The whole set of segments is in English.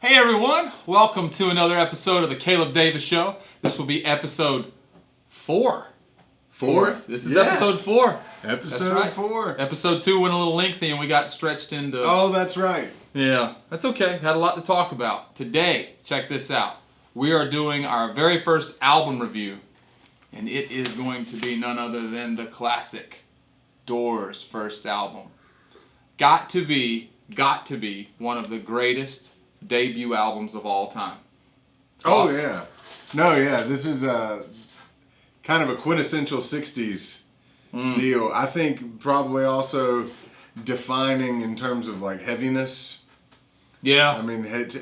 Hey everyone, welcome to another episode of the Caleb Davis Show. This will be episode 4. This is episode 4. Episode right. 4. Episode 2 went a little lengthy and we got stretched into... Oh, that's right. Yeah, that's okay. Had a lot to talk about. Today, check this out. We are doing our very first album review, and it is going to be none other than the classic Doors' first album. Got to be one of the greatest debut albums of all time. Oh, yeah. No, yeah, this is kind of a quintessential 60s deal. I think probably also defining in terms of like heaviness. Yeah. I mean, it's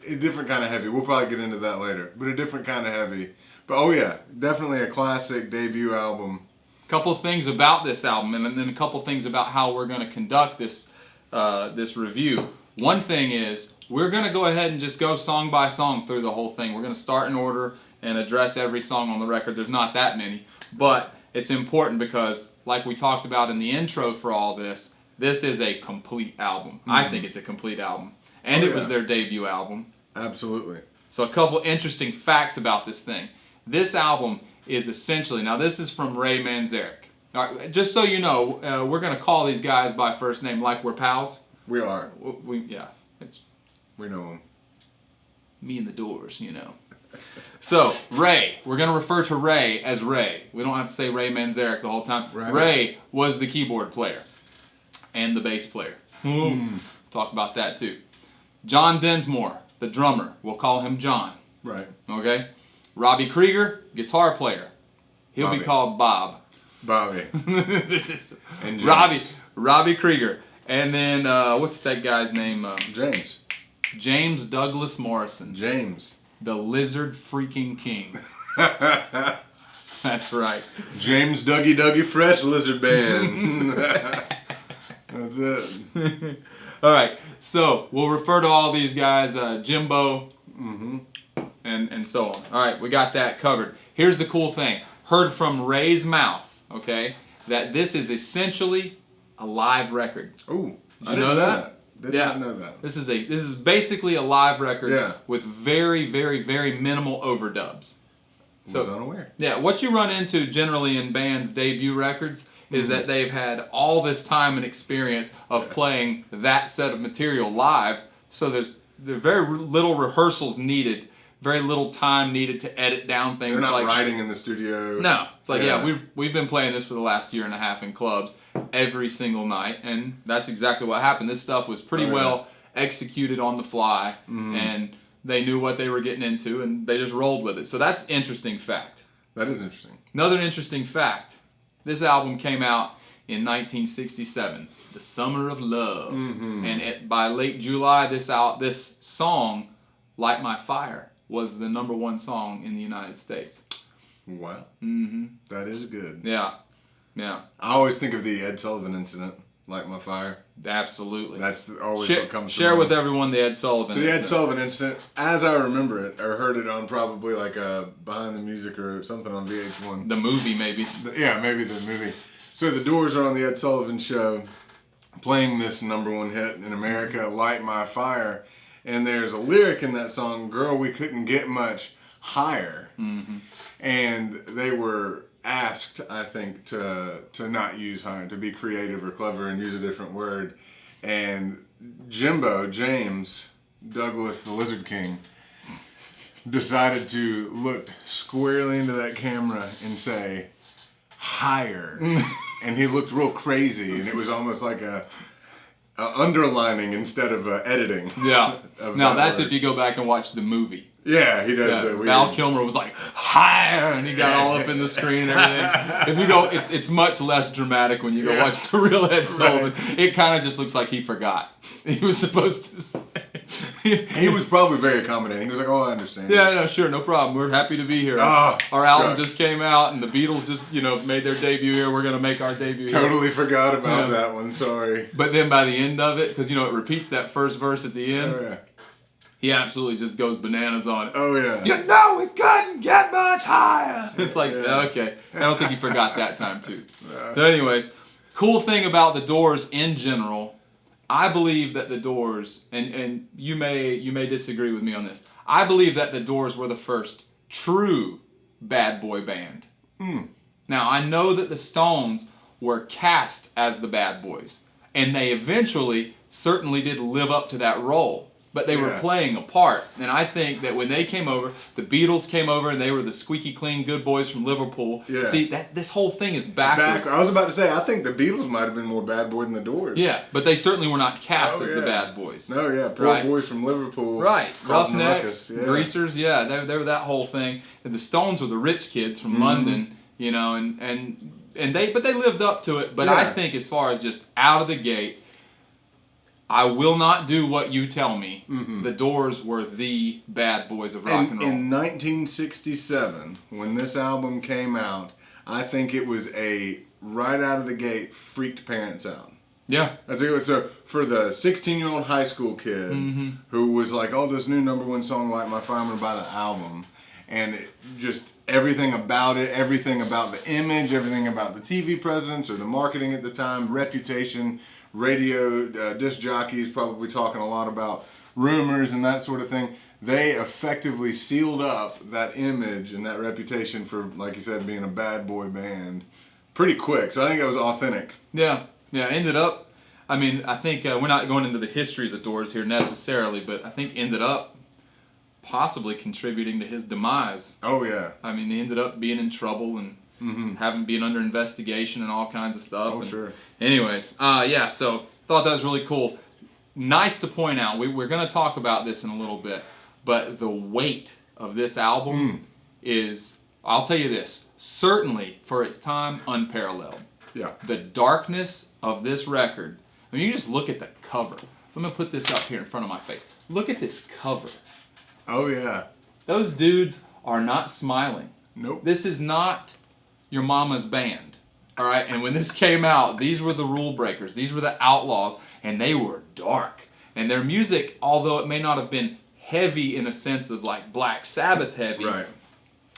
a different kind of heavy. We'll probably get into that later, but a different kind of heavy. But oh yeah, definitely a classic debut album. Couple of things about this album, and then a couple of things about how we're going to conduct this review. One thing is, we're going to go ahead and just go song by song through the whole thing. We're going to start in order and address every song on the record. There's not that many, but it's important because, like we talked about in the intro for all this is a complete album. I think it's a complete album. And it was their debut album. Absolutely. So a couple interesting facts about this thing. This album is essentially, now this is from Ray Manzarek. All right, just so you know, we're going to call these guys by first name like we're pals. We are. It's We know them. me and the Doors, you know. So, Ray, we're going to refer to Ray as Ray. We don't have to say Ray Manzarek the whole time. Right. Ray was the keyboard player and the bass player. Talk about that too. John Densmore, the drummer. We'll call him John. Right. Okay? Robbie Krieger, guitar player. He'll be Bobby. called Bob. Bobby. And Robbie Krieger. And then, what's that guy's name? James. James Douglas Morrison. James. The Lizard Freaking King. That's right. James Dougie Fresh Lizard Band. That's it. All right. So we'll refer to all these guys, Jimbo, and so on. All right, we got that covered. Here's the cool thing. Heard from Ray's mouth, okay, that this is essentially a live record. Ooh, Did you know that? Did not know that. This is basically a live record Yeah. with very, very, very minimal overdubs. Was unaware. Yeah, what you run into generally in bands' debut records is that they've had all this time and experience of playing that set of material live, so there's very little rehearsals needed, very little time needed to edit down things. They're not writing in the studio. No, it's like we've been playing this for the last year and a half in clubs every single night, and that's exactly what happened. This stuff was pretty well executed on the fly, and they knew what they were getting into, and they just rolled with it. So that's an interesting fact. That is interesting. Another interesting fact. This album came out in 1967, the Summer of Love, and by late July, this song, "Light My Fire," was the #1 song in the United States. Wow. That is good. Yeah. I always think of the Ed Sullivan incident, Light My Fire. Absolutely. That's always what comes to Share mind. with everyone the Ed Sullivan So the incident. Ed Sullivan incident, as I remember it, or heard it on probably like Behind the Music or something on VH1. The movie, maybe. Yeah, maybe the movie. So the Doors are on the Ed Sullivan Show playing this #1 hit in America, Light My Fire. And there's a lyric in that song, "Girl, we couldn't get much higher." And they were asked, I think, to not use higher, to be creative or clever and use a different word. And James Douglas, the Lizard King, decided to look squarely into that camera and say, "Higher." And he looked real crazy, and it was almost like a underlining instead of editing. Yeah. Now that's word. if you go back and watch the movie. Yeah, he does the weird. Val Kilmer was like, "Higher," and he got all up in the screen and everything. If you go, it's much less dramatic when you go watch the real Ed Sullivan. It kind of just looks like he forgot. He was supposed to say. He was probably very accommodating. He was like, "Oh, I understand." Yeah, no, sure, no problem. We're happy to be here. Oh, our album shucks. just came out, and the Beatles just, made their debut here. We're gonna make our debut here. Totally forgot about that one. Sorry. But then by the end of it, because it repeats that first verse at the end. Oh yeah. He absolutely just goes bananas on it. Oh yeah. We couldn't get much higher. It's like, okay. I don't think he forgot that time too. So anyways, cool thing about the Doors in general, I believe that the Doors, and you may disagree with me on this. I believe that the Doors were the first true bad boy band. Now, I know that the Stones were cast as the bad boys, and they eventually certainly did live up to that role, but they were playing a part. And I think that when they came over, the Beatles came over, and they were the squeaky clean good boys from Liverpool. Yeah. See, this whole thing is backwards. I was about to say, I think the Beatles might have been more bad boy than the Doors. Yeah, but they certainly were not cast as the bad boys. No, yeah, poor Right. boys from Liverpool. Right, causing Roughnecks, ruckus. Yeah. Greasers, yeah, they were that whole thing. And the Stones were the rich kids from London, you know, and they lived up to it. But I Yeah. think as far as just out of the gate, I will not do what you tell me. The Doors were the bad boys of rock and roll. In 1967, when this album came out, I think it was a right out of the gate freaked parents out. Yeah. I think so for the 16-year-old high school kid who was like, "Oh, this new #1 song, Light My Fire, I'm gonna buy the album," and just everything about it, everything about the image, everything about the TV presence or the marketing at the time, reputation, radio disc jockeys probably talking a lot about rumors and that sort of thing. They effectively sealed up that image and that reputation for, like you said, being a bad boy band pretty quick. So I think it was authentic. Yeah. Ended up, I mean, I think we're not going into the history of the Doors here necessarily, but I think ended up possibly contributing to his demise. Oh, yeah. I mean, they ended up being in trouble and having been under investigation and all kinds of stuff. Oh, and sure. Anyways, yeah, so thought that was really cool. Nice to point out, we're going to talk about this in a little bit, but the weight of this album is, I'll tell you this, certainly for its time, unparalleled. Yeah. The darkness of this record, I mean, you just look at the cover. I'm going to put this up here in front of my face. Look at this cover. Oh, yeah. Those dudes are not smiling. Nope. This is not your mama's band. All right? And when this came out, these were the rule breakers. These were the outlaws, and they were dark. And their music, although it may not have been heavy in a sense of like Black Sabbath heavy, Right.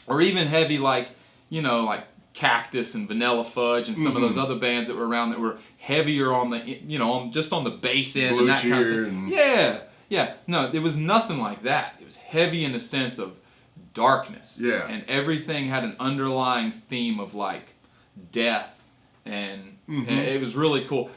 or even heavy like, you know, like Cactus and Vanilla Fudge and some of those other bands that were around that were heavier on the, you know, just on the bass end Blue and that kind of Cheer thing. and- Yeah. No, it was nothing like that. It was heavy in the sense of darkness. Yeah. And everything had an underlying theme of like death, and it was really cool.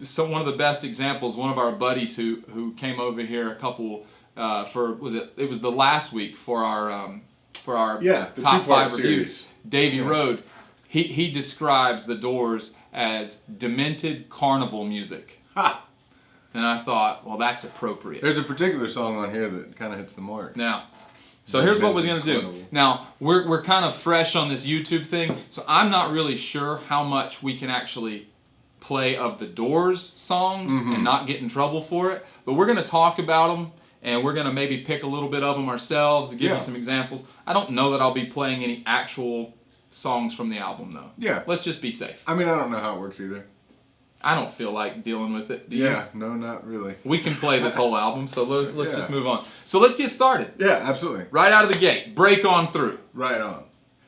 So one of the best examples, one of our buddies who came over here a couple it was the last week for our Yeah, the top two-part 5 reviews. series. Davey Yeah. Road, he describes the Doors as demented carnival music. Ha! And I thought, well, that's appropriate. There's a particular song on here that kind of hits the mark. Now, so here's what we're going to do. Carnival. Now, we're kind of fresh on this YouTube thing, so I'm not really sure how much we can actually play of the Doors songs and not get in trouble for it. But we're going to talk about them, and we're going to maybe pick a little bit of them ourselves and give Yeah. you some examples. I don't know that I'll be playing any actual songs from the album, though. Yeah. Let's just be safe. I mean, I don't know how it works either. I don't feel like dealing with it. Do you? Yeah, no, not really. We can play this whole album, so let's Yeah. just move on. So let's get started. Yeah, absolutely. Right out of the gate, break on through. Right on.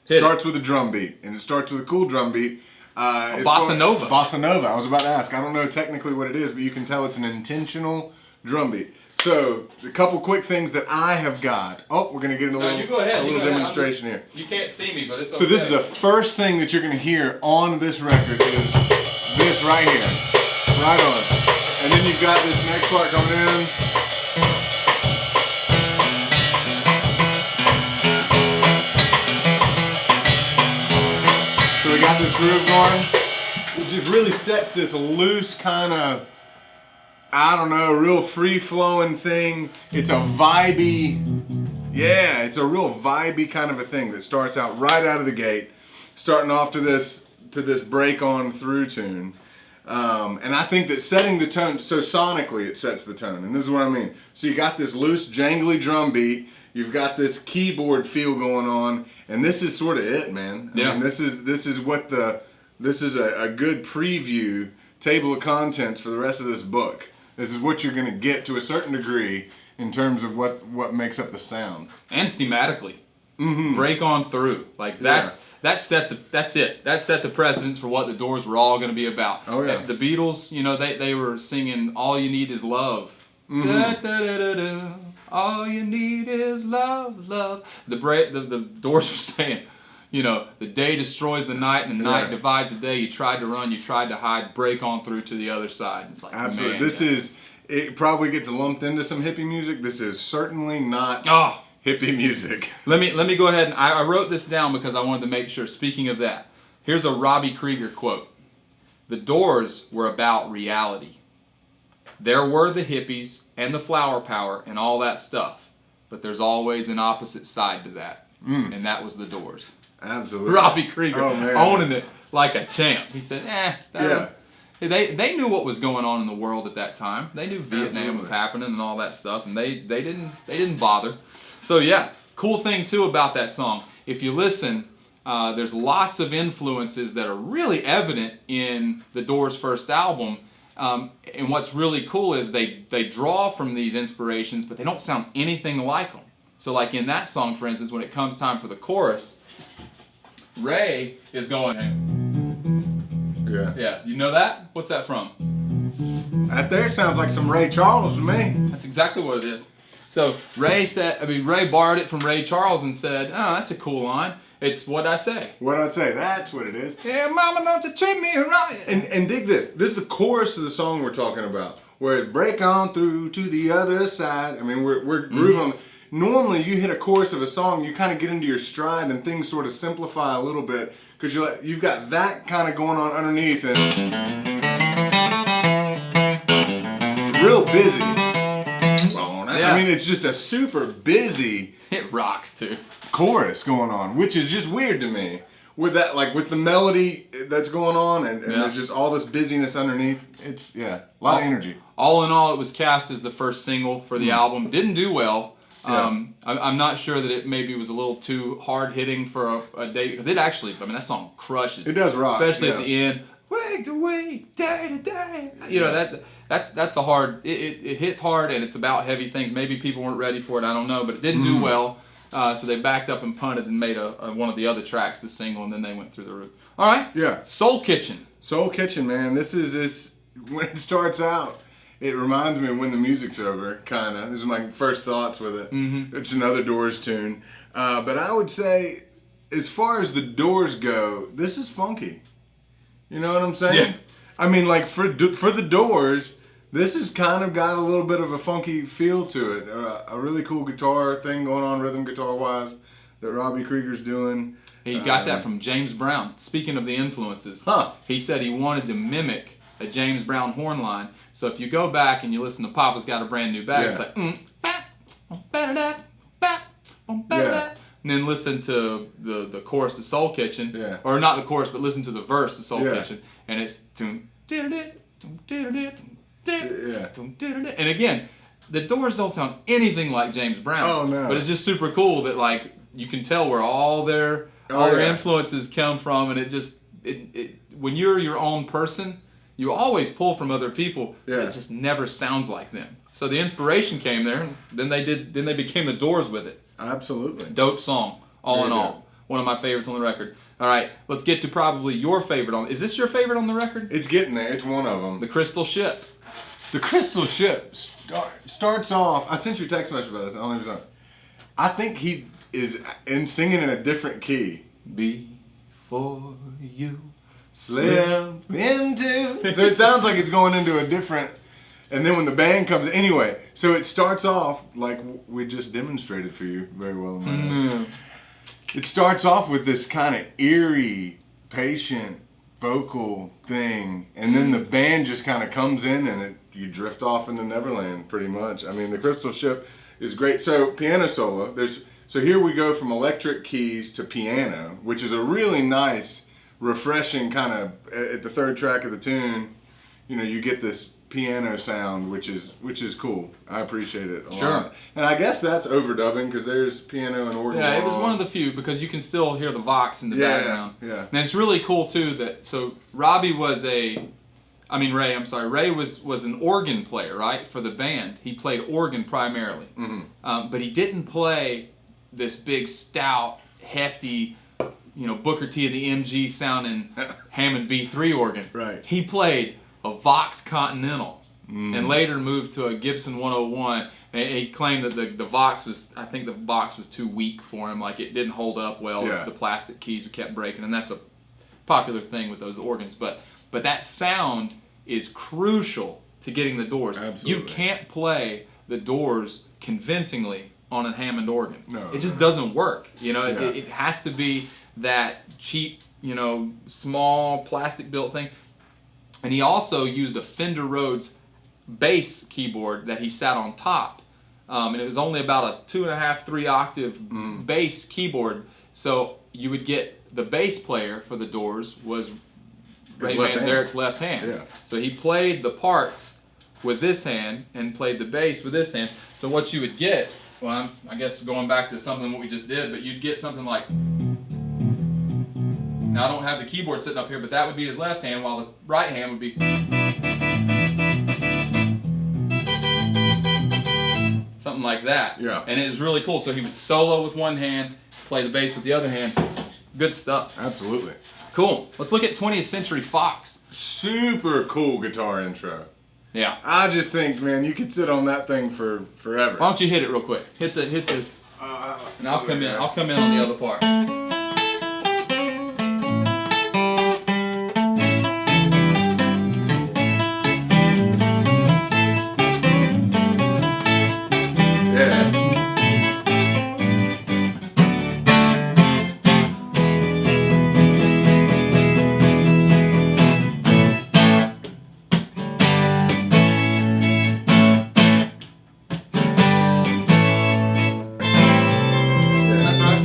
Hit Starts with a drum beat, and it starts with a cool drum beat. bossa nova. Bossa nova. I was about to ask. I don't know technically what it is, but you can tell it's an intentional drum beat. So, a couple quick things that I have got. Oh, we're going to get a No, little, you go ahead. a little demonstration here. You can't see me, but it's okay. So this is the first thing that you're going to hear on this record is this right here. Right on. And then you've got this next part coming in. So we got this groove going. It just really sets this loose kind of, I don't know, real free-flowing thing. It's a vibey, yeah, it's a real vibey kind of a thing that starts out right out of the gate, starting off to this break on through tune. And I think that setting the tone, so sonically it sets the tone, and this is what I mean. So you got this loose, jangly drum beat, you've got this keyboard feel going on, and this is sort of it, man. I mean, this is a good preview, table of contents for the rest of this book. This is what you're going to get to a certain degree in terms of what makes up the sound. and thematically. Break on through. Like that's it. That set the precedence for what the Doors were all going to be about. Oh, yeah. The Beatles, you know, they were singing "All You Need Is Love." Mm-hmm. Da, da, da, da, da. All you need is love, love. The Doors were saying, you know, the day destroys the night and the night divides the day. You tried to run, you tried to hide, break on through to the other side. It's like, Absolutely. Man, It probably gets lumped into some hippie music. This is certainly not hippie music. Let me go ahead and I wrote this down because I wanted to make sure. Speaking of that, here's a Robbie Krieger quote. The Doors were about reality. There were the hippies and the flower power and all that stuff, but there's always an opposite side to that, and that was the Doors. Absolutely. Robbie Krieger man. owning it like a champ. He said, Yeah. They knew what was going on in the world at that time. They knew Vietnam was happening and all that stuff, and they didn't bother. So yeah, cool thing too about that song. If you listen, there's lots of influences that are really evident in the Doors' first album. And what's really cool is they draw from these inspirations, but they don't sound anything like them. So like in that song, for instance, when it comes time for the chorus, Ray is going, yeah, you know that? What's that from? That there sounds like some Ray Charles to me. That's exactly what it is. So Ray borrowed it from Ray Charles and said, oh, that's a cool line. It's what I say. What I'd say, that's what it is. Yeah, mama, don't you treat me right. And dig this. This is the chorus of the song we're talking about, where it break on through to the other side. I mean, we're grooving on. Normally, you hit a chorus of a song, you kind of get into your stride, and things sort of simplify a little bit because you've got that kind of going on underneath, and real busy. I mean, it's just a super busy. It rocks too. Chorus going on, which is just weird to me. With that, like with the melody that's going on, and there's just all this busyness underneath. It's a lot of energy. All in all, it was cast as the first single for the album. Didn't do well. I'm not sure that it maybe was a little too hard hitting for a day because it actually, I mean, that song crushes. It does rock, especially at the end. Week to week, day to day. You know that's a hard. It hits hard and it's about heavy things. Maybe people weren't ready for it. I don't know, but it didn't do well. So they backed up and punted and made one of the other tracks the single, and then they went through the roof. All right. Yeah. Soul Kitchen. Soul Kitchen, man. This when it starts out. It reminds me of When the Music's Over, kind of. This is my first thoughts with it. Mm-hmm. It's another Doors tune. But I would say, as far as the Doors go, this is funky. You know what I'm saying? Yeah. I mean, like, for the Doors, this has kind of got a little bit of a funky feel to it. A really cool guitar thing going on, rhythm guitar-wise, that Robbie Krieger's doing. He got that from James Brown. Speaking of the influences, he said he wanted to mimic a James Brown horn line. So if you go back and you listen to Papa's Got a Brand New Bag, it's like, and then listen to the chorus to Soul Kitchen, or not the chorus, but listen to the verse to Soul Kitchen, and it's and again, the Doors don't sound anything like James Brown. Oh no! But it's just super cool that like you can tell where all their influences come from, and it when you're your own person, you always pull from other people that just never sounds like them. So the inspiration came there, and then they became the Doors with it. Absolutely. Dope song, all in all. One of my favorites on the record. All right, let's get to probably your favorite on. Is this your favorite on the record? It's getting there. It's one of them. The Crystal Ship. The Crystal Ship starts off. I sent you a text message about this. I don't even know. I think he is singing in a different key. Before you slip into. So it sounds like it's going into a different. And then when the band comes, anyway. So it starts off like we just demonstrated for you very well. It starts off with this kind of eerie, patient vocal thing, and then the band just kind of comes in, and you drift off into Neverland, pretty much. I mean, the Crystal Ship is great. So piano solo. So here we go from electric keys to piano, which is a really nice, refreshing kind of. At the third track of the tune, you know, you get this piano sound, which is cool. I appreciate it a lot. And I guess that's overdubbing because there's piano and organ. Yeah, it was one of the few because you can still hear the Vox in the background. Yeah. And it's really cool too that Ray was an organ player, right, for the band. He played organ primarily, but he didn't play this big, stout, hefty Booker T and the MG sounding Hammond B3 organ. Right. He played a Vox Continental and later moved to a Gibson 101. And he claimed that the Vox was too weak for him. Like it didn't hold up well. Yeah. The plastic keys kept breaking, and that's a popular thing with those organs. But that sound is crucial to getting the Doors. Absolutely. You can't play the Doors convincingly on a Hammond organ. No, it just doesn't work. Yeah. It has to be that cheap, small plastic built thing. And he also used a Fender Rhodes bass keyboard that he sat on top. And it was only about a 2.5, 3 octave bass keyboard. So you would get the bass player for the Doors was Ray Manzarek's left hand. Yeah. So he played the parts with this hand and played the bass with this hand. So what you would get, well, I guess going back to something what we just did, but you'd get something like. Now I don't have the keyboard sitting up here, but that would be his left hand, while the right hand would be something like that. Yeah. And it was really cool. So he would solo with one hand, play the bass with the other hand. Good stuff. Absolutely. Cool. Let's look at 20th Century Fox. Super cool guitar intro. Yeah. I just think, man, you could sit on that thing for forever. Why don't you hit it real quick? Hit the, and I'll come in. I'll come in on the other part. Yeah. That's right.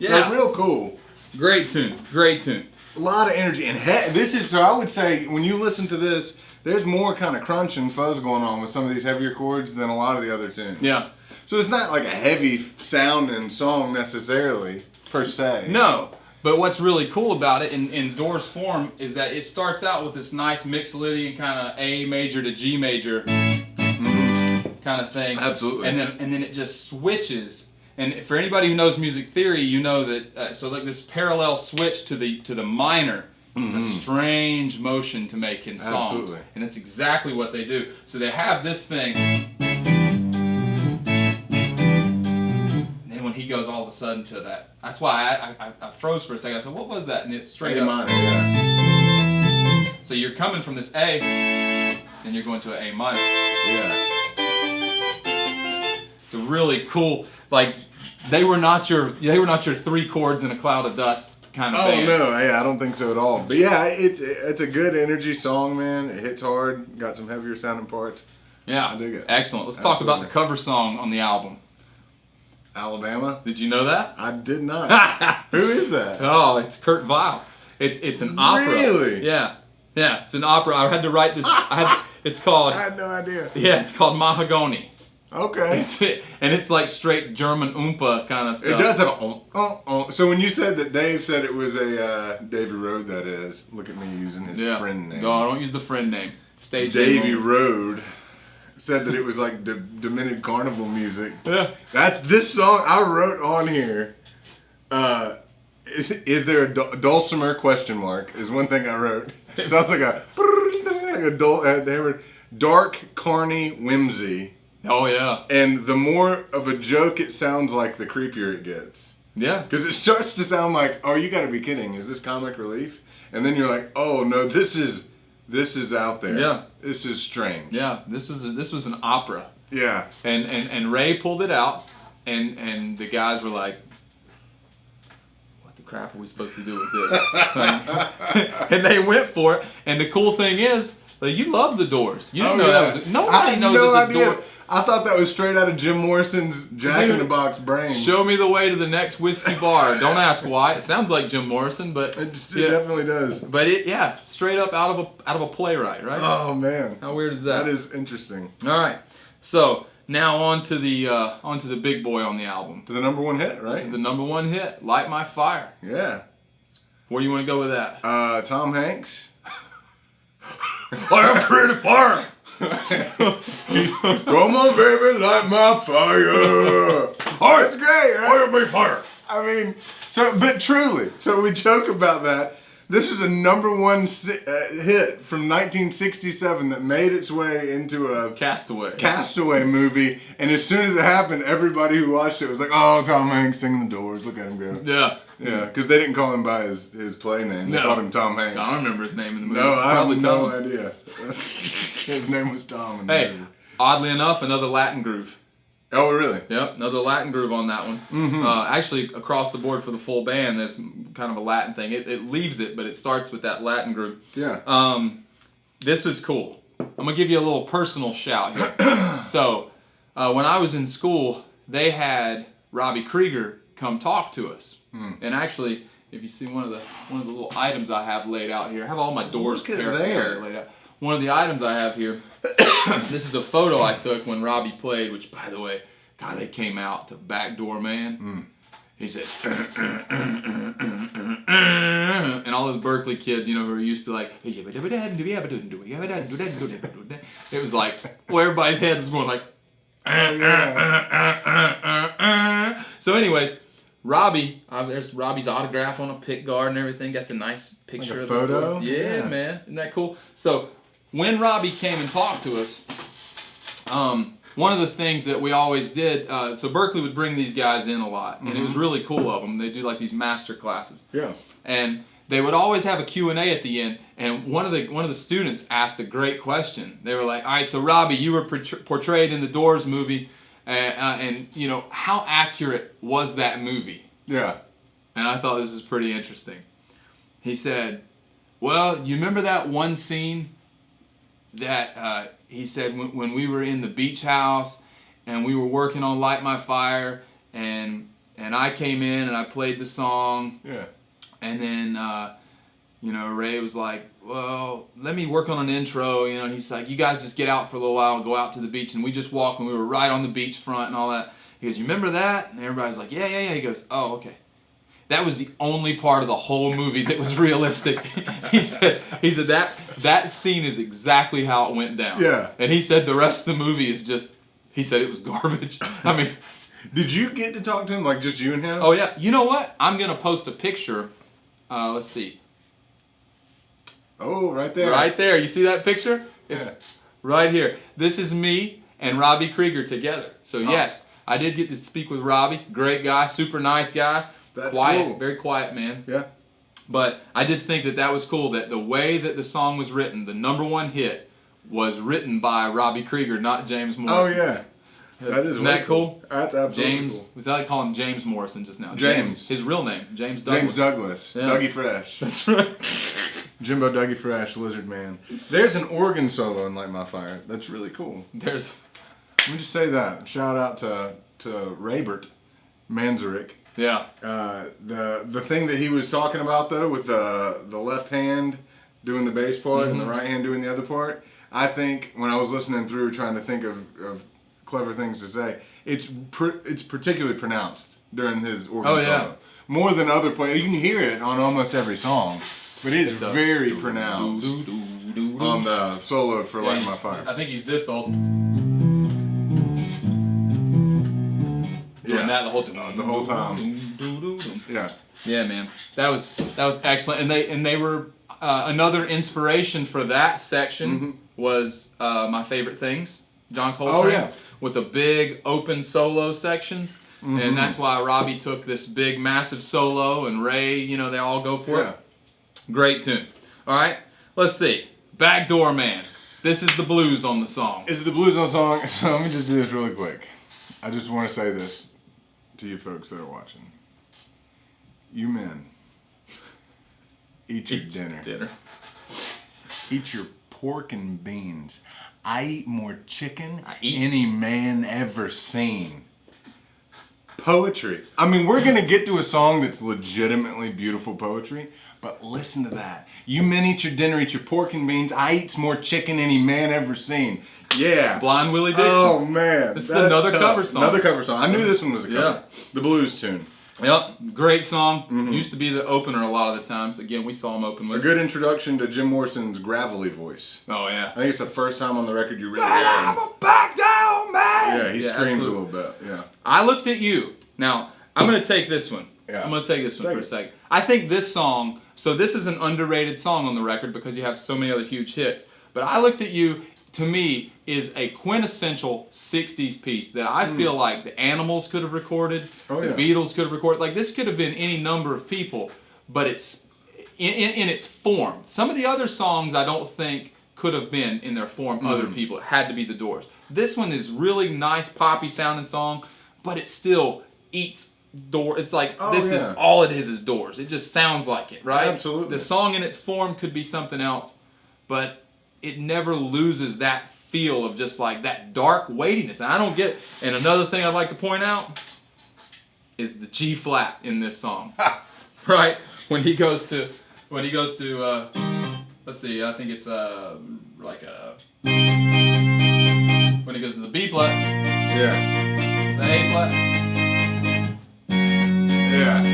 Yeah. Real cool. Great tune. Great tune. A lot of energy. And this is, so I would say, when you listen to this, there's more kind of crunch and fuzz going on with some of these heavier chords than a lot of the other tunes. Yeah. So it's not like a heavy sounding song necessarily, per se. No. But what's really cool about it in Doors form is that it starts out with this nice Mixolydian kind of A major to G major kind of thing. Absolutely. And then it just switches. And for anybody who knows music theory, you know that so like this parallel switch to the minor is a strange motion to make in songs. Absolutely. And it's exactly what they do. So they have this thing. And then when he goes all of a sudden to that, that's why I froze for a second. I said, what was that? And it's straight A up. minor, yeah. So you're coming from this A, and you're going to an A minor. Yeah. It's a really cool, like they were not your 3 chords in a cloud of dust kind of Oh band. no, yeah, I don't think so at all. But yeah, it's a good energy song, man. It hits hard, got some heavier sounding parts. Yeah, I dig it. Excellent. Let's talk about the Absolutely. cover song on the album. Alabama? Did you know that? I did not. Who is that? Oh, it's Kurt Weill. It's an opera. Really? Yeah, it's an opera. I had to write this. It's called. I had no idea. Yeah, it's called Mahagoni. Okay. And it's like straight German oompa kind of stuff. It does have a So when you said that Dave said it was a Davy Road, that is. Look at me using his friend name. No, don't use the friend name. Stage name Davy only. Road said that it was like demented carnival music. Yeah. That's this song I wrote on here. Is there a dulcimer question mark is one thing I wrote. It sounds like a dark carny whimsy. Oh yeah. And the more of a joke it sounds like, the creepier it gets. Yeah. Because it starts to sound like, oh, you got to be kidding. Is this comic relief? And then you're like, oh no, this is out there. Yeah. This is strange. Yeah. This was an opera. Yeah. And Ray pulled it out, and the guys were like, "What the crap are we supposed to do with this?" And they went for it. And the cool thing is, like, you love the Doors. You didn't know that was nobody knows it's a Door. I thought that was straight out of Jim Morrison's Jack in the Box brain. Show me the way to the next whiskey bar. Don't ask why. It sounds like Jim Morrison, but It definitely does. But straight up out of a playwright, right? Oh man. How weird is that? That is interesting. All right. So now on to the big boy on the album. To the number one hit, This is right? the number 1 hit, "Light My Fire." Yeah. Where do you want to go with that? Tom Hanks. I am pretty fire. Come on, baby, light my fire. Oh, it's great, right? I am a fire. I mean, but truly, so we joke about that. This was a #1 hit from 1967 that made its way into a Castaway movie, and as soon as it happened, everybody who watched it was like, "Oh, Tom Hanks singing the Doors! Look at him go!" Yeah, yeah, because they didn't call him by his play name; they called him Tom Hanks. I don't remember his name in the movie. No, I Probably have no Tom. idea. His name was Tom. In the Hey, movie. oddly enough, another Latin groove. Oh, really? Yep, another Latin groove on that one. Mm-hmm. Actually, across the board for the full band, there's kind of a Latin thing. It leaves it, but it starts with that Latin groove. Yeah. This is cool. I'm gonna give you a little personal shout here. So, when I was in school, they had Robbie Krieger come talk to us. And actually, if you see one of the little items I have laid out here, I have all my Doors Look at paraphernalia there. laid out. One of the items I have here, this is a photo I took when Robbie played, which, by the way, God, they came out to Backdoor Man. He said, and all those Berkeley kids, you know, who are used to like, it was like, well, everybody's head was going like, so anyways, Robbie, there's Robbie's autograph on a pick guard and everything. Got the nice picture Like a of photo? the yeah, Yeah. man, isn't that cool? So when Robbie came and talked to us, one of the things that we always did, so Berkeley would bring these guys in a lot, and it was really cool of them. They do like these master classes, Yeah. and they would always have a Q&A at the end. And one of the students asked a great question. They were like, "All right, so Robbie, you were portrayed in the Doors movie, and you know, how accurate was that movie?" Yeah. And I thought this was pretty interesting. He said, "Well, you remember that one scene that he said when we were in the beach house and we were working on Light My Fire, and I came in and I played the song, Yeah. and then you know, Ray was like, well, let me work on an intro, you know, and he's like, you guys just get out for a little while, go out to the beach," and we just walked, and we were right on the beachfront and all that. He goes, "You remember that?" And everybody's like, yeah. He goes, "Oh, okay." That was the only part of the whole movie that was realistic. He said that scene is exactly how it went down. Yeah. And he said the rest of the movie is just, he said it was garbage. I mean, Did you get to talk to him, like just you and him? oh yeah. You know what? I'm going to post a picture. Let's see. Oh, right there. Right there. You see that picture? It's Yeah. right here. This is me and Robbie Krieger together. So yes, I did get to speak with Robbie. Great guy, super nice guy. That's quiet, cool. very quiet man. Yeah. But I did think that was cool, that the way that the song was written, the #1 hit, was written by Robbie Krieger, not James Oh, Morrison. yeah. That is Isn't way that cool? That's absolutely James, cool. was that I call him James Morrison just now? James. His real name, James Douglas. James Douglas. Yeah. Dougie Fresh. That's right. Jimbo Dougie Fresh, Lizard Man. There's an organ solo in Light My Fire. That's really cool. There's, Let me just say that. Shout out to Raybert Manzarek. yeah. The thing that he was talking about though, with the left hand doing the bass part and the right hand doing the other part, I think when I was listening through trying to think of clever things to say, it's particularly pronounced during his organ Oh, yeah. solo. More than other players. You can hear it on almost every song, but it is It's a very pronounced on the solo for Light My Fire. I think he's this the whole. Yeah. Doing that the whole The whole time. Yeah. Yeah, man, that was excellent, and they were another inspiration for that section was my favorite things, John Coltrane. Oh, yeah. With the big open solo sections, and that's why Robbie took this big massive solo, and Ray, you know, they all go for Yeah. it. Great tune. All right, let's see, Backdoor Man. This is the blues on the song. Is it the blues on song? So let me just do this really quick. I just want to say this to you folks that are watching. You men, eat your dinner. Eat your pork and beans. I eat more chicken any man ever seen. Poetry. I mean, we're gonna get to a song that's legitimately beautiful poetry, but listen to that. You men eat your dinner, eat your pork and beans. I eats more chicken any man ever seen. Yeah. Blind Willie Dixon. Oh man, This is that's another tough. cover song. Another cover song. I knew this one was a cover. Yeah. The blues tune. Yep, great song. Used to be the opener a lot of the times. Again, we saw him open A with. good introduction to Jim Morrison's gravelly voice. Oh yeah. I think it's the first time on the record you really hear I'm him. a back down man. Yeah, he screams absolutely. a little bit. Yeah. I looked at you. Now I'm gonna take this one. Yeah. I'm gonna take this one Take for it. a second. I think this song. So this is an underrated song on the record because you have so many other huge hits. But I looked at you. To me, is a quintessential '60s piece that I feel like the Animals could have recorded, Oh, the yeah. Beatles could have recorded. Like this could have been any number of people, but it's in its form. Some of the other songs I don't think could have been in their form other people. It had to be the Doors. This one is really nice poppy sounding song, but it still eats door. It's like Oh, this yeah. is all it is Doors. It just sounds like it, right? Absolutely. The song in its form could be something else, but it never loses that feel of just like that dark weightiness. And I don't get. And another thing I'd like to point out is the G flat in this song, right? When he goes to, let's see, I think it's like a when he goes to the B flat, Yeah. the A flat. Yeah.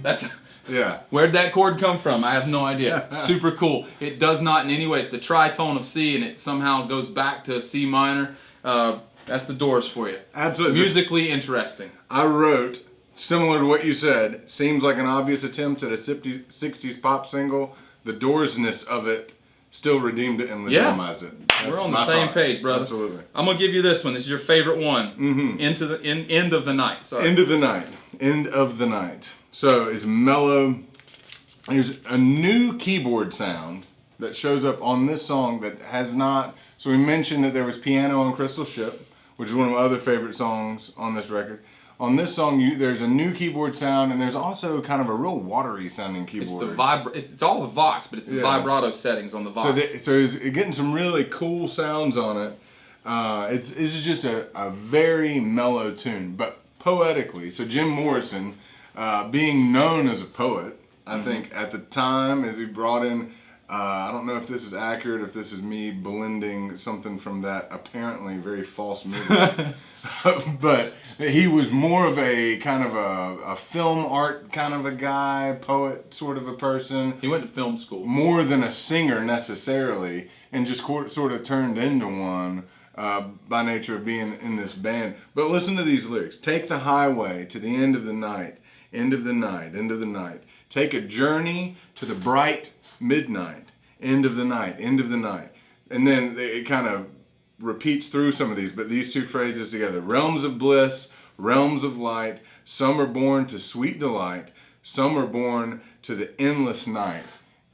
That's. Yeah. Where'd that chord come from? I have no idea. Super cool. It does not in any way. It's the tritone of C, and it somehow goes back to C minor. That's the Doors for you. Absolutely. Musically interesting. I wrote, similar to what you said, seems like an obvious attempt at a 60s pop single. The Doorsness of it still redeemed it and legitimized it. That's We're on the my same thoughts. page, brother. Absolutely. I'm gonna give you this one. This is your favorite one. End of the night. Sorry. End of the night. End of the night. So it's mellow. There's a new keyboard sound that shows up on this song that has not. So we mentioned that there was piano on Crystal Ship, which is one of my other favorite songs on this record. On this song, there's a new keyboard sound, and there's also kind of a real watery sounding keyboard. It's all the Vox, but it's the Yeah. vibrato settings on the Vox. So it's getting some really cool sounds on it. It's just a very mellow tune, but poetically. So Jim Morrison, being known as a poet, I think at the time, as he brought in, I don't know if this is accurate, if this is me blending something from that apparently very false movie. But he was more of a kind of a film art kind of a guy, poet sort of a person. He went to film school. More than a singer necessarily, and just sort of turned into one by nature of being in this band. But listen to these lyrics. Take the highway to the end of the night, end of the night, end of the night. Take a journey to the bright midnight, end of the night, end of the night. And then it kind of repeats through some of these, but these two phrases together. Realms of bliss, realms of light, some are born to sweet delight, some are born to the endless night,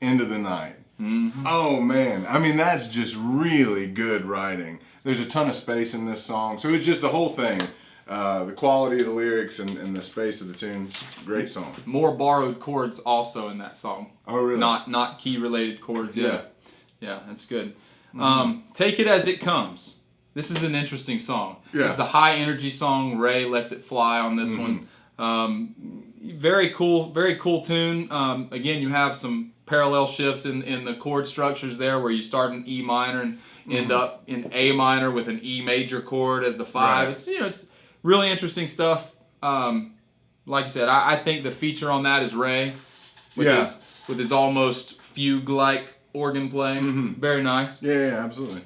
end of the night. Mm-hmm. Oh man, I mean that's just really good writing. There's a ton of space in this song, so it's just the whole thing. The quality of the lyrics and the space of the tune, great song. More borrowed chords also in that song. Oh really? Not key related chords. Yeah. Yeah, that's good. Take It As It Comes. This is an interesting song. Yeah. It's a high energy song. Ray lets it fly on this one. Very cool tune. Again, you have some parallel shifts in the chord structures there, where you start in E minor and end up in A minor with an E major chord as the 5. Right. It's really interesting stuff. Like I said, I think the feature on that is Ray with his almost fugue-like organ playing. Very nice. Yeah, absolutely.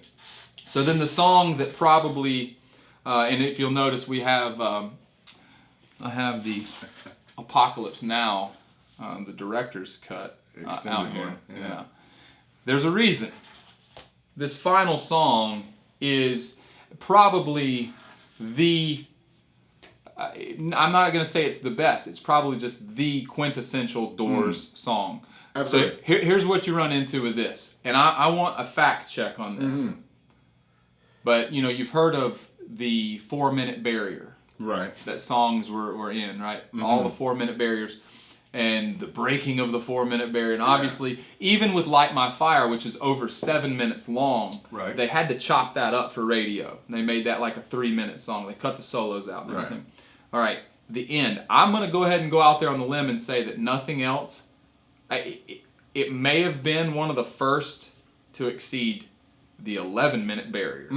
So then the song that probably, and if you'll notice, we have, I have the Apocalypse Now, the director's cut Extended out here. one, yeah. There's a reason. This final song is probably the, I'm not going to say it's the best, it's probably just the quintessential Doors song. Absolutely. So here's what you run into with this, and I want a fact check on this. But you've heard of the 4-minute barrier Right. that songs were in, right? All the 4-minute barriers, and the breaking of the 4-minute barrier, and obviously even with Light My Fire, which is over 7 minutes long, Right. they had to chop that up for radio. They made that like a 3-minute song. They cut the solos out and Right. everything. All right, the end. I'm gonna go ahead and go out there on the limb and say that nothing else. It may have been one of the first to exceed the 11-minute barrier.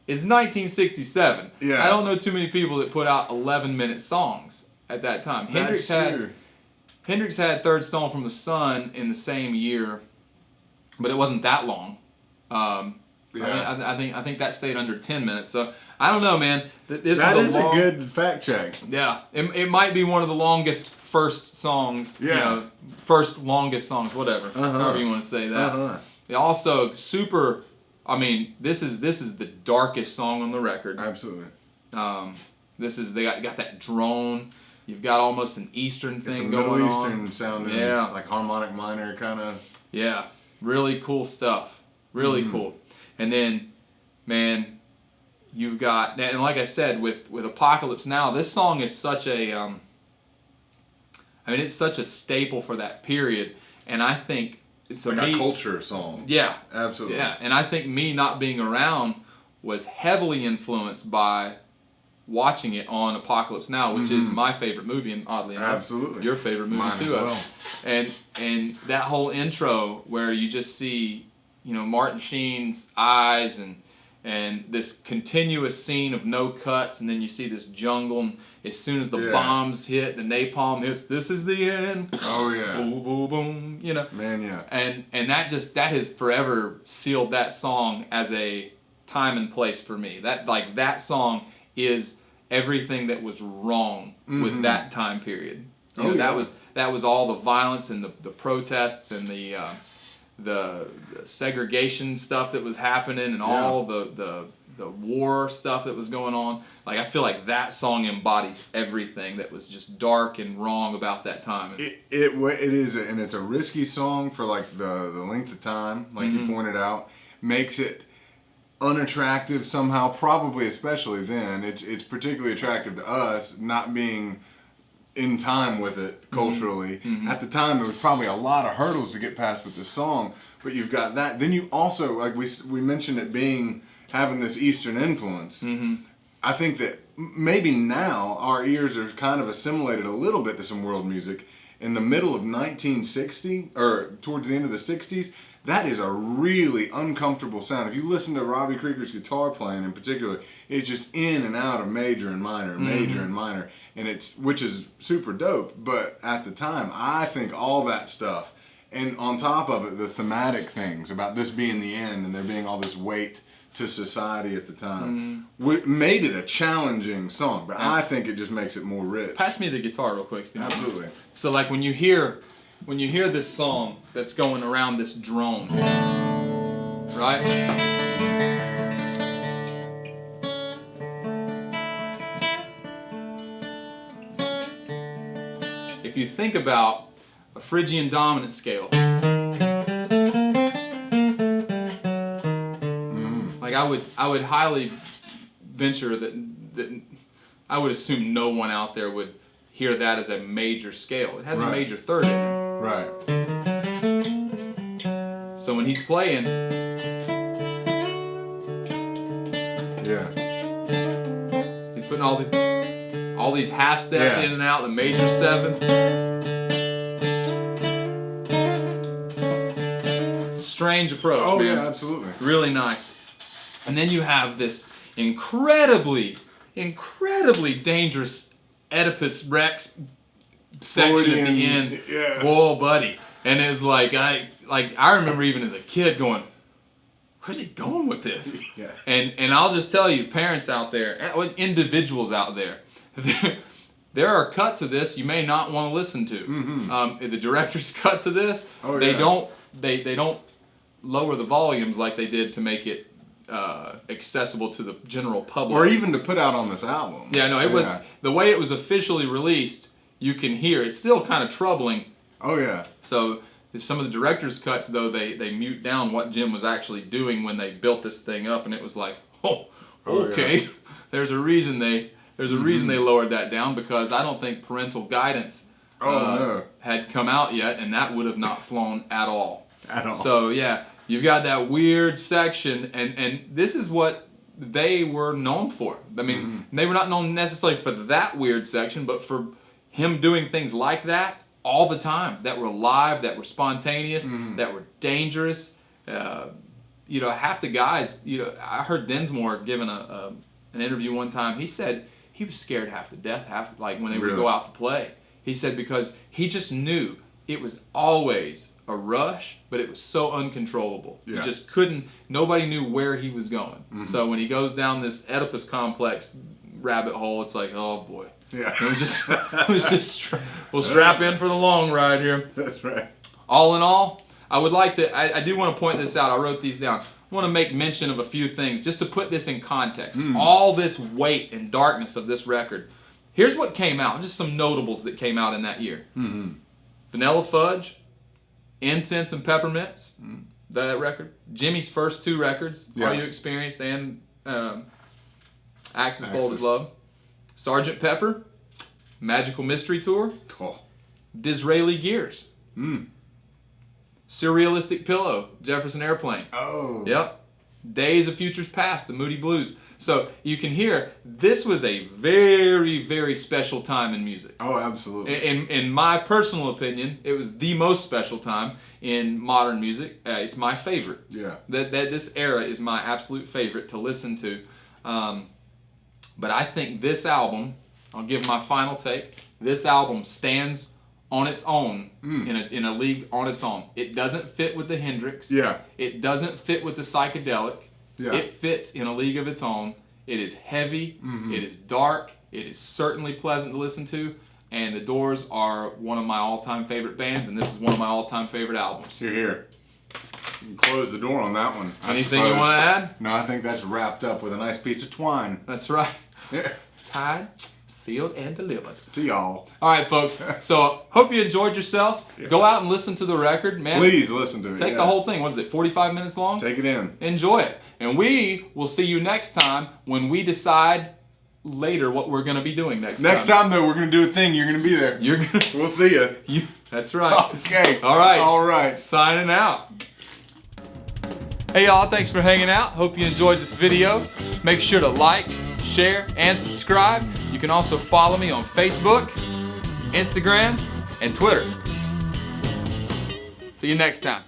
is 1967. Yeah. I don't know too many people that put out 11-minute songs at that time. That's true. Hendrix had Third Stone from the Sun in the same year, but it wasn't that long. I think that stayed under 10 minutes. So I don't know, man. This is a good fact check. Yeah, it might be one of the longest first songs. Yeah. You know, first longest songs, whatever. However you want to say that. Also, super. I mean, this is the darkest song on the record. Absolutely. They got that drone. You've got almost an Eastern thing it's a going Middle on. Eastern sounding, like harmonic minor kind of. Yeah, really cool stuff. Really cool. And then, man, you've got, and like I said, with Apocalypse Now, this song is such a, it's such a staple for that period. And I think it's like a culture song. Yeah, absolutely. Yeah, and I think me not being around was heavily influenced by watching it on Apocalypse Now, which is my favorite movie, and oddly enough, absolutely your favorite movie Mine too. As well. And that whole intro where you just see, Martin Sheen's eyes and this continuous scene of no cuts, and then you see this jungle, and as soon as the bombs hit, the napalm hits, this is the end. Oh yeah. Boom, boom, boom. Man, yeah. And that has forever sealed that song as a time and place for me. That song is everything that was wrong with that time period. That was all the violence and the protests and the segregation stuff that was happening and all the war stuff that was going on. Like, I feel like that song embodies everything that was just dark and wrong about that time. It is, and it's a risky song for like the length of time, like you pointed out, makes it unattractive somehow, probably especially then. It's particularly attractive to us, not being in time with it culturally. At the time, there was probably a lot of hurdles to get past with this song, but you've got that. Then you also, like we mentioned it having this Eastern influence. I think that maybe now our ears are kind of assimilated a little bit to some world music. In the middle of 1960, or towards the end of the 60s, that is a really uncomfortable sound. If you listen to Robbie Krieger's guitar playing in particular, it's just in and out of major and minor, major and minor, and which is super dope. But at the time, I think all that stuff, and on top of it, the thematic things about this being the end and there being all this weight to society at the time, made it a challenging song. But I think it just makes it more rich. Pass me the guitar real quick. Absolutely. So like when you hear this song that's going around this drone, right? If you think about a Phrygian dominant scale, like I would highly venture that I would assume no one out there would hear that as a major scale. It has a major third in it. Right. So when he's playing, he's putting all these half steps in and out, the major 7. Strange approach, Oh man. yeah, absolutely. Really nice. And then you have this incredibly dangerous Oedipus Rex section at the end. Yeah. Whoa, buddy. And it's like I remember even as a kid going, where's he going with this? Yeah. And I'll just tell you, parents out there, individuals out there, there are cuts of this you may not want to listen to. The director's cuts of this, they don't lower the volumes like they did to make it accessible to the general public, or even to put out on this album. Yeah, no, it was the way it was officially released. You can hear it's still kind of troubling. Oh yeah. So some of the director's cuts, though, they mute down what Jim was actually doing when they built this thing up, and it was like, okay, yeah. There's a reason they lowered that down, because I don't think parental guidance had come out yet, and that would have not flown at all. At all. So yeah, you've got that weird section, and this is what they were known for. I mean, they were not known necessarily for that weird section, but for him doing things like that all the time, that were live, that were spontaneous, that were dangerous. half the guys, I heard Densmore giving an interview one time. He said he was scared half to death, like when they would go out to play. He said because he just knew it was always a rush, but it was so uncontrollable. Yeah. You just couldn't, nobody knew where he was going. So when he goes down this Oedipus complex rabbit hole, it's like, oh boy. Yeah. We'll strap in for the long ride here. That's right. All in all, I do want to point this out. I wrote these down. I want to make mention of a few things just to put this in context. All this weight and darkness of this record. Here's what came out. Just some notables that came out in that year. Vanilla Fudge, Incense and Peppermints, that record. Jimmy's first 2 records, Are You Experienced and Axis Bold as Love. Sgt. Pepper, Magical Mystery Tour, Disraeli Gears. Surrealistic Pillow, Jefferson Airplane. Oh. Yep. Days of Futures Past, the Moody Blues. So you can hear this was a very, very special time in music. Oh, absolutely. In my personal opinion, it was the most special time in modern music. It's my favorite. Yeah. That this era is my absolute favorite to listen to. But I think this album, I'll give my final take. This album stands on its own in a league on its own. It doesn't fit with the Hendrix. Yeah. It doesn't fit with the psychedelic. Yeah. It fits in a league of its own. It is heavy. It is dark. It is certainly pleasant to listen to. And the Doors are one of my all-time favorite bands, and this is one of my all-time favorite albums. Here. You can close the door on that one. Anything you want to add? No, I think that's wrapped up with a nice piece of twine. That's right. Yeah. Tied, sealed, and delivered. To y'all. All right, folks. So hope you enjoyed yourself. Yeah. Go out and listen to the record, man. Please listen to it. Take the whole thing. What is it, 45 minutes long? Take it in. Enjoy it. And we will see you next time when we decide later what we're going to be doing next time. Next time, though, we're going to do a thing. You're going to be there. We'll see you. That's right. Okay. All right. All right. Signing out. Hey, y'all. Thanks for hanging out. Hope you enjoyed this video. Make sure to like, share, and subscribe. You can also follow me on Facebook, Instagram, and Twitter. See you next time.